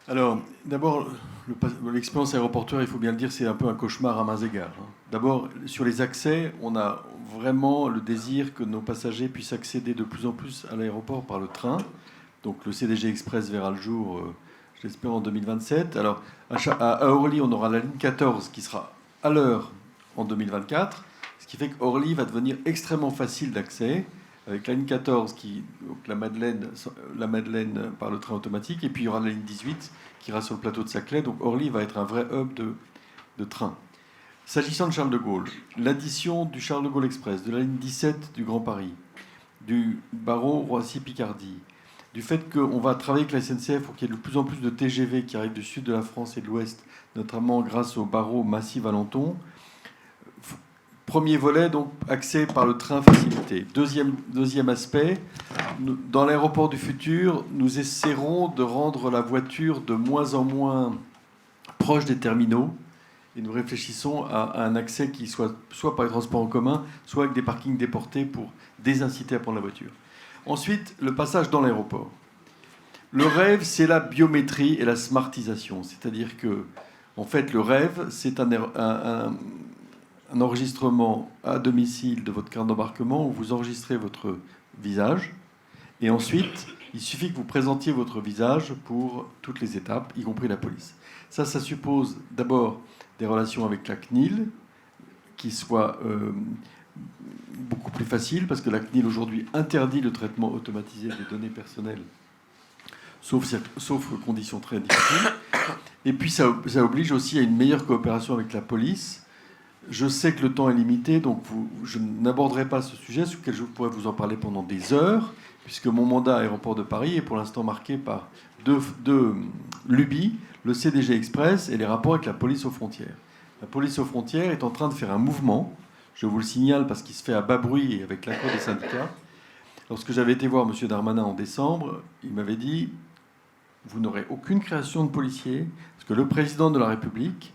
Alors, d'abord, l'expérience aéroportuaire, il faut bien le dire, c'est un peu un cauchemar à mains égards. D'abord, sur les accès, on a vraiment le désir que nos passagers puissent accéder de plus en plus à l'aéroport par le train. Donc, le CDG Express verra le jour, je l'espère, en 2027. Alors, à Orly, on aura la ligne 14 qui sera à l'heure en 2024, ce qui fait qu'Orly va devenir extrêmement facile d'accès avec la ligne 14, donc la Madeleine par le train automatique, et puis il y aura la ligne 18 qui ira sur le plateau de Saclay. Donc Orly va être un vrai hub de train. S'agissant de Charles de Gaulle, l'addition du Charles de Gaulle Express, de la ligne 17 du Grand Paris, du barreau Roissy-Picardie, du fait qu'on va travailler avec la SNCF pour qu'il y ait de plus en plus de TGV qui arrivent du sud de la France et de l'ouest, notamment grâce au barreau Massy-Valenton. Premier volet, donc accès par le train facilité. Deuxième aspect, dans l'aéroport du futur, nous essaierons de rendre la voiture de moins en moins proche des terminaux et nous réfléchissons à un accès qui soit par les transports en commun, soit avec des parkings déportés pour désinciter à prendre la voiture. Ensuite, le passage dans l'aéroport. Le rêve, c'est la biométrie et la smartisation. C'est-à-dire que, en fait, le rêve, c'est un enregistrement à domicile de votre carte d'embarquement où vous enregistrez votre visage. Et ensuite, il suffit que vous présentiez votre visage pour toutes les étapes, y compris la police. Ça suppose d'abord des relations avec la CNIL qui soient beaucoup plus faciles, parce que la CNIL aujourd'hui interdit le traitement automatisé des données personnelles, sauf conditions très difficiles. Et puis ça oblige aussi à une meilleure coopération avec la police. Je sais que le temps est limité, donc je n'aborderai pas ce sujet, sur lequel je pourrais vous en parler pendant des heures, puisque mon mandat à Aéroport de Paris est pour l'instant marqué par deux lubies, le CDG Express et les rapports avec la police aux frontières. La police aux frontières est en train de faire un mouvement, je vous le signale parce qu'il se fait à bas bruit et avec l'accord des syndicats. Lorsque j'avais été voir M. Darmanin en décembre, il m'avait dit « Vous n'aurez aucune création de policiers, parce que le président de la République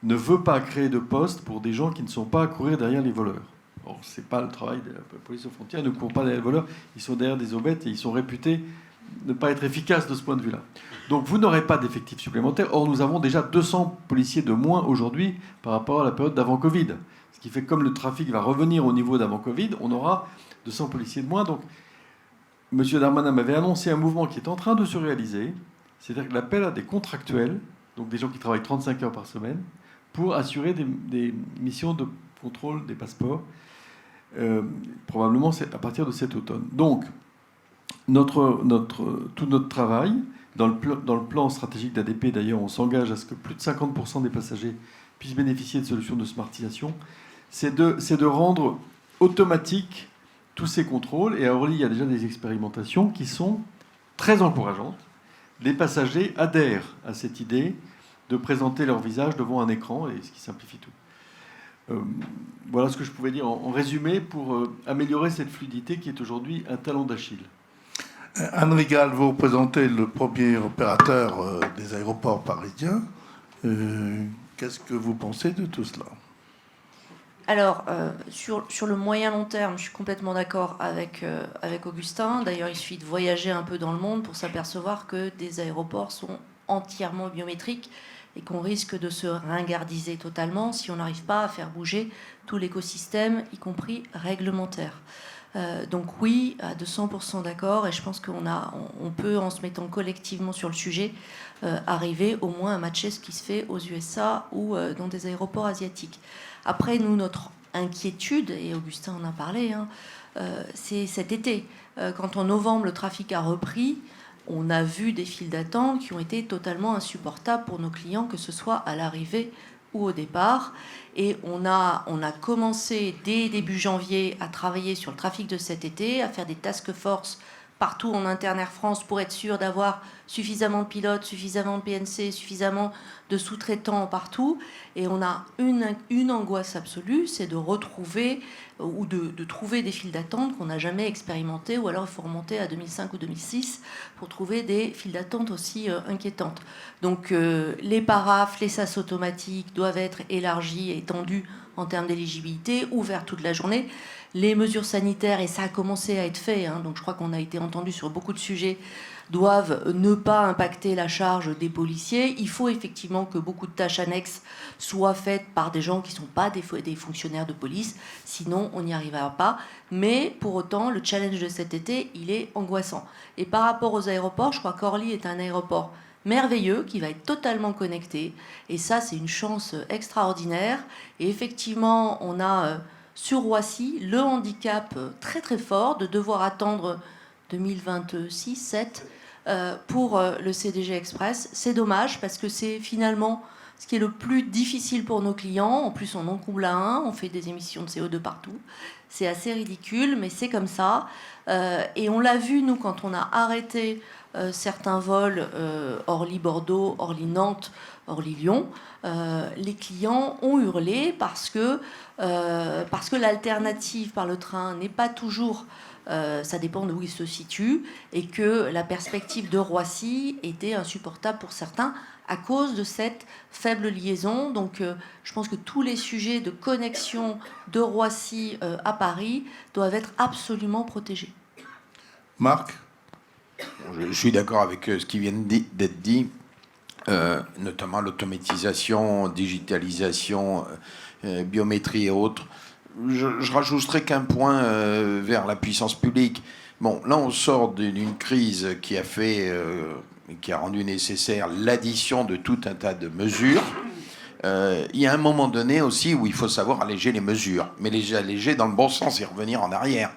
ne veut pas créer de postes pour des gens qui ne sont pas à courir derrière les voleurs. » Or, ce n'est pas le travail de la police aux frontières, ils ne courent pas derrière les voleurs, ils sont derrière des aubettes et ils sont réputés ne pas être efficaces de ce point de vue-là. Donc vous n'aurez pas d'effectifs supplémentaires. Or, nous avons déjà 200 policiers de moins aujourd'hui par rapport à la période d'avant Covid. Ce qui fait que comme le trafic va revenir au niveau d'avant Covid, on aura 200 policiers de moins. Donc, M. Darmanin m'avait annoncé un mouvement qui est en train de se réaliser, c'est-à-dire que l'appel à des contractuels, donc des gens qui travaillent 35 heures par semaine, pour assurer des missions de contrôle des passeports, probablement à partir de cet automne. Donc, tout notre travail, dans le plan stratégique d'ADP, d'ailleurs, on s'engage à ce que plus de 50% des passagers puissent bénéficier de solutions de smartisation, c'est de rendre automatique tous ces contrôles. Et à Orly, il y a déjà des expérimentations qui sont très encourageantes. Les passagers adhèrent à cette idée de présenter leur visage devant un écran, et ce qui simplifie tout. Voilà ce que je pouvais dire en résumé pour améliorer cette fluidité qui est aujourd'hui un talon d'Achille. Anne Rigal, vous représentez le premier opérateur des aéroports parisiens. Qu'est-ce que vous pensez de tout cela ? Alors, sur le moyen-long terme, je suis complètement d'accord avec Augustin. D'ailleurs, il suffit de voyager un peu dans le monde pour s'apercevoir que des aéroports sont entièrement biométriques et qu'on risque de se ringardiser totalement si on n'arrive pas à faire bouger tout l'écosystème, y compris réglementaire. Donc oui, à 200% d'accord, et je pense on peut, en se mettant collectivement sur le sujet, arriver au moins à matcher ce qui se fait aux USA ou dans des aéroports asiatiques. Après, nous, notre inquiétude, et Augustin en a parlé, c'est cet été. Quand en novembre, le trafic a repris, on a vu des files d'attente qui ont été totalement insupportables pour nos clients, que ce soit à l'arrivée ou au départ. Et on a commencé dès début janvier à travailler sur le trafic de cet été, à faire des task force partout en interne Air France pour être sûr d'avoir suffisamment de pilotes, suffisamment de PNC, suffisamment de sous-traitants partout. Et on a une angoisse absolue, c'est de retrouver ou de trouver des files d'attente qu'on n'a jamais expérimentées, ou alors il faut remonter à 2005 ou 2006 pour trouver des files d'attente aussi inquiétantes. Donc les paraphes, les sas automatiques doivent être élargis et étendus en termes d'éligibilité, ouverts toute la journée. Les mesures sanitaires, et ça a commencé à être fait, donc je crois qu'on a été entendu sur beaucoup de sujets, doivent ne pas impacter la charge des policiers. Il faut effectivement que beaucoup de tâches annexes soient faites par des gens qui ne sont pas des fonctionnaires de police, sinon on n'y arrivera pas. Mais pour autant, le challenge de cet été, il est angoissant. Et par rapport aux aéroports, je crois qu'Orly est un aéroport merveilleux qui va être totalement connecté. Et ça, c'est une chance extraordinaire. Et effectivement, on a sur Roissy le handicap très très fort de devoir attendre 2026-7 pour le CDG Express. C'est dommage parce que c'est finalement ce qui est le plus difficile pour nos clients. En plus, on en comble à un, on fait des émissions de CO2 partout. C'est assez ridicule, mais c'est comme ça. Et on l'a vu, nous, quand on a arrêté certains vols Orly-Bordeaux, Orly-Nantes, Orly-Lyon, les clients ont hurlé parce que l'alternative par le train n'est pas toujours... ça dépend de où il se situe, et que la perspective de Roissy était insupportable pour certains à cause de cette faible liaison. Donc je pense que tous les sujets de connexion de Roissy à Paris doivent être absolument protégés. Marc ? Je suis d'accord avec ce qui vient d'être dit, notamment l'automatisation, digitalisation, biométrie et autres. Je rajouterai qu'un point vers la puissance publique. Bon, là, on sort d'une crise qui a rendu nécessaire l'addition de tout un tas de mesures. Il y a un moment donné aussi où il faut savoir alléger les mesures, mais les alléger dans le bon sens et revenir en arrière.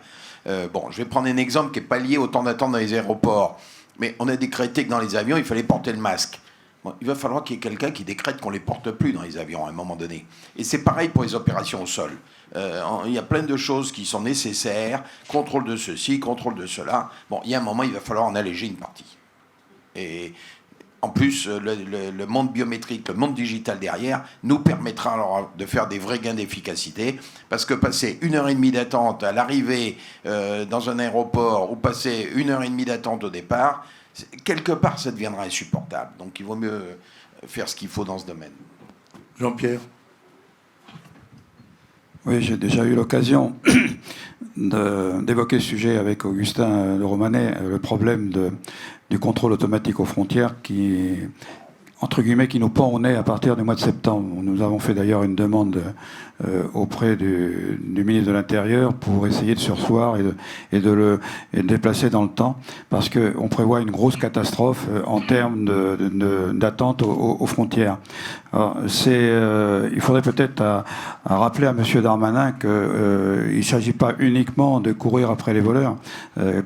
Bon, je vais prendre un exemple qui n'est pas lié au temps d'attente dans les aéroports, mais on a décrété que dans les avions, il fallait porter le masque. Bon, il va falloir qu'il y ait quelqu'un qui décrète qu'on ne les porte plus dans les avions à un moment donné. Et c'est pareil pour les opérations au sol. Il y a plein de choses qui sont nécessaires, contrôle de ceci, contrôle de cela. Bon, il y a un moment, il va falloir en alléger une partie. Et en plus, le monde biométrique, le monde digital derrière, nous permettra alors de faire des vrais gains d'efficacité. Parce que passer 1h30 d'attente à l'arrivée dans un aéroport ou passer 1h30 d'attente au départ, quelque part, ça deviendra insupportable. Donc il vaut mieux faire ce qu'il faut dans ce domaine. Jean-Pierre ? Oui, j'ai déjà eu l'occasion d'évoquer ce sujet avec Augustin Le Romanet, le problème du contrôle automatique aux frontières qui, entre guillemets, qui nous pend au nez à partir du mois de septembre. Nous avons fait d'ailleurs une demande auprès du ministre de l'Intérieur pour essayer de surseoir et de le déplacer dans le temps, parce qu'on prévoit une grosse catastrophe en termes d'attente aux frontières. Alors, il faudrait peut-être à rappeler à M. Darmanin qu'il ne s'agit pas uniquement de courir après les voleurs.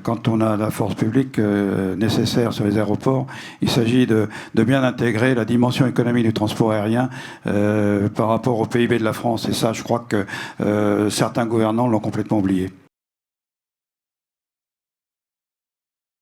Quand on a la force publique nécessaire sur les aéroports, il s'agit de bien intégrer la dimension économique du transport aérien par rapport au PIB de la France. Et ça, je crois que certains gouvernants l'ont complètement oublié.